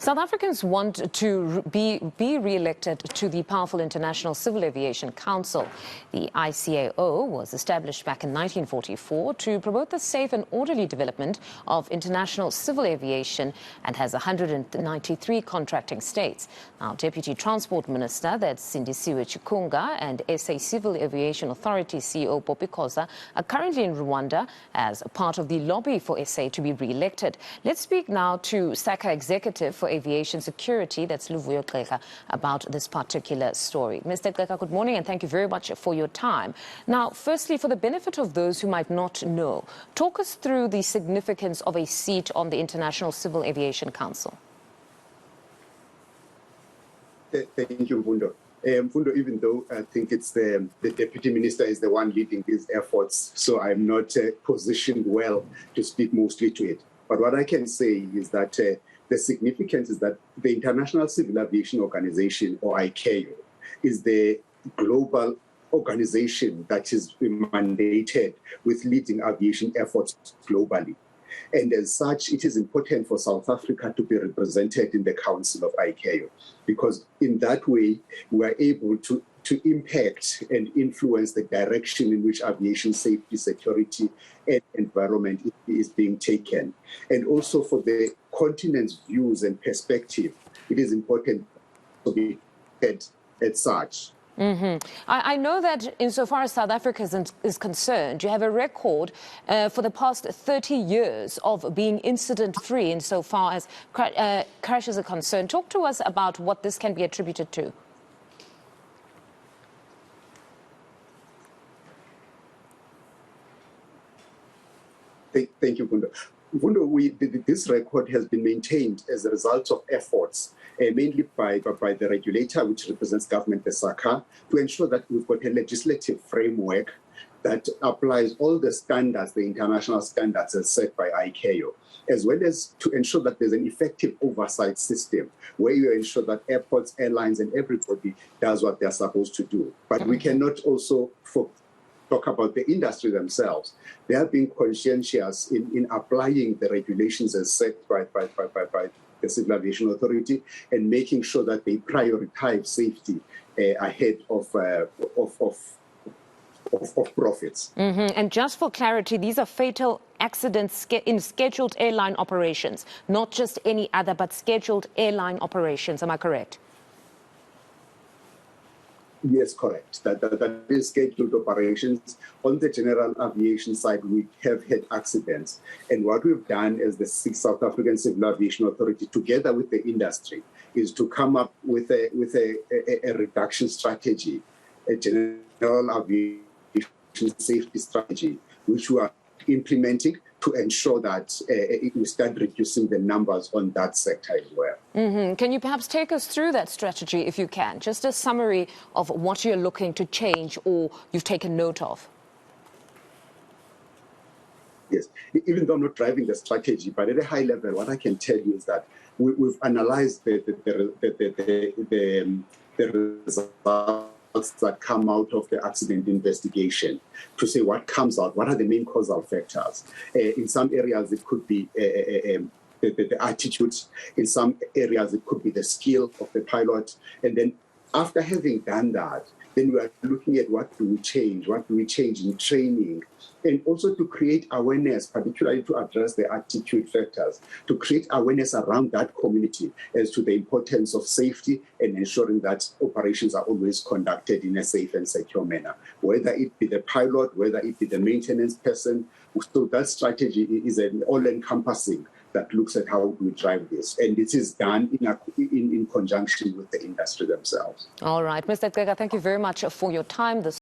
South Africans want to be re-elected to the powerful International Civil Aviation Council. The ICAO was established back in 1944 to promote the safe and orderly development of international civil aviation and has 193 contracting states. Now, Deputy Transport Minister, that's Sindisiwe Chikunga, and SA Civil Aviation Authority CEO Poppy Khoza are currently in Rwanda as part of the lobby for SA to be re-elected. Let's speak now to SACAA Executive for Aviation Security, that's Luvuyo Gqeke, about this particular story. Mr. Gqeke, good morning and thank you very much for your time. Now, firstly, for the benefit of those who might not know, talk us through the significance of a seat on the International Civil Aviation Council. Thank you, Mfundo. Mfundo, even though I think it's the Deputy Minister is the one leading these efforts, so I'm not positioned well to speak mostly to it. But what I can say is that the significance is that the International Civil Aviation Organization, or ICAO, is the global organization that is mandated with leading aviation efforts globally. And as such, it is important for South Africa to be represented in the Council of ICAO, because in that way, we are able to impact and influence the direction in which aviation safety, security, and environment is being taken. And also for the continent's views and perspective, it is important to be heard at such. I know that insofar as South Africa is concerned, you have a record for the past 30 years of being incident-free insofar as crashes are concerned. Talk to us about what this can be attributed to. Thank you, Mfundo. Mfundo, this record has been maintained as a result of efforts, mainly by the regulator, which represents government, the SACAA, to ensure that we've got a legislative framework that applies all the standards, the international standards as set by ICAO, as well as to ensure that there's an effective oversight system where you ensure that airports, airlines, and everybody does what they're supposed to do. But we cannot also talk about the industry themselves. They have been conscientious in applying the regulations as set by the Civil Aviation Authority and making sure that they prioritize safety ahead of profits. And just for clarity, these are fatal accidents in scheduled airline operations, not just any other, but scheduled airline operations. Am I correct? Yes, correct. That is scheduled operations. On the general aviation side, we have had accidents. And what we've done as the South African Civil Aviation Authority, together with the industry, is to come up with a reduction strategy, a general aviation safety strategy, which we are implementing to ensure that we start reducing the numbers on that sector as well. Can you perhaps take us through that strategy, if you can? Just a summary of what you're looking to change or you've taken note of. Yes, even though I'm not driving the strategy, but at a high level, what I can tell you is that we've analyzed the results that come out of the accident investigation to say what comes out, what are the main causal factors. In some areas, it could be the attitude. In some areas, it could be the skill of the pilot. And then after having done that, then we are looking at what do we change in training, and also to create awareness, particularly to address the attitude factors, to create awareness around that community as to the importance of safety and ensuring that operations are always conducted in a safe and secure manner, whether it be the pilot, whether it be the maintenance person. So that strategy is an all-encompassing that looks at how we drive this. And it is done in conjunction with the industry themselves. All right. Mr. Gqeke, thank you very much for your time.